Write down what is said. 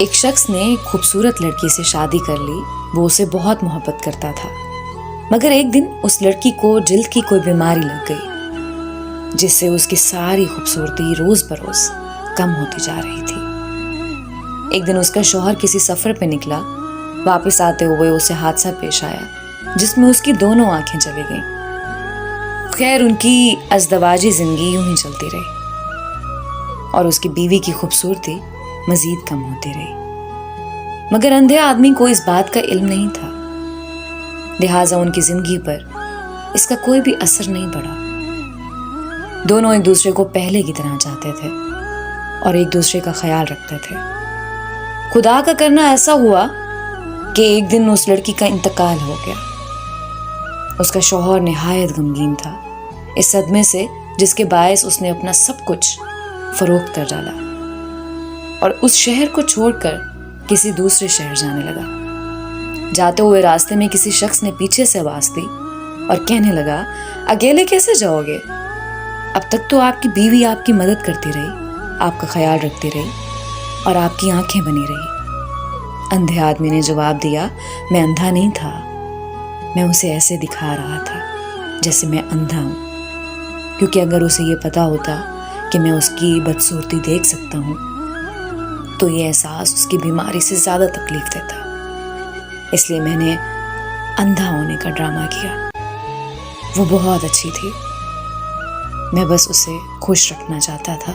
ایک شخص نے ایک خوبصورت لڑکی سے شادی کر لی. وہ اسے بہت محبت کرتا تھا، مگر ایک دن اس لڑکی کو جلد کی کوئی بیماری لگ گئی جس سے اس کی ساری خوبصورتی روز بروز کم ہوتی جا رہی تھی. ایک دن اس کا شوہر کسی سفر پہ نکلا. واپس آتے ہوئے اسے حادثہ پیش آیا جس میں اس کی دونوں آنکھیں چلی گئیں. خیر ان کی ازدواجی زندگی یوں ہی چلتی رہی اور اس کی بیوی کی خوبصورتی مزید کم ہوتی رہی. مگر اندھے آدمی کو اس بات کا علم نہیں تھا، لہٰذا ان کی زندگی پر اس کا کوئی بھی اثر نہیں پڑا. دونوں ایک دوسرے کو پہلے کی طرح چاہتے تھے اور ایک دوسرے کا خیال رکھتے تھے. خدا کا کرنا ایسا ہوا کہ ایک دن اس لڑکی کا انتقال ہو گیا. اس کا شوہر نہایت غمگین تھا اس صدمے سے جس کے باعث اس نے اپنا سب کچھ فروخت کر ڈالا اور اس شہر کو چھوڑ کر کسی دوسرے شہر جانے لگا. جاتے ہوئے راستے میں کسی شخص نے پیچھے سے آواز دی اور کہنے لگا، اکیلے کیسے جاؤ گے؟ اب تک تو آپ کی بیوی آپ کی مدد کرتی رہی، آپ کا خیال رکھتی رہی اور آپ کی آنکھیں بنی رہی. اندھے آدمی نے جواب دیا، میں اندھا نہیں تھا، میں اسے ایسے دکھا رہا تھا جیسے میں اندھا ہوں، کیونکہ اگر اسے یہ پتا ہوتا کہ میں اس کی بدصورتی دیکھ سکتا ہوں تو یہ احساس اس کی بیماری سے زیادہ تکلیف دیتا. اس لیے میں نے اندھا ہونے کا ڈرامہ کیا. وہ بہت اچھی تھی، میں بس اسے خوش رکھنا چاہتا تھا.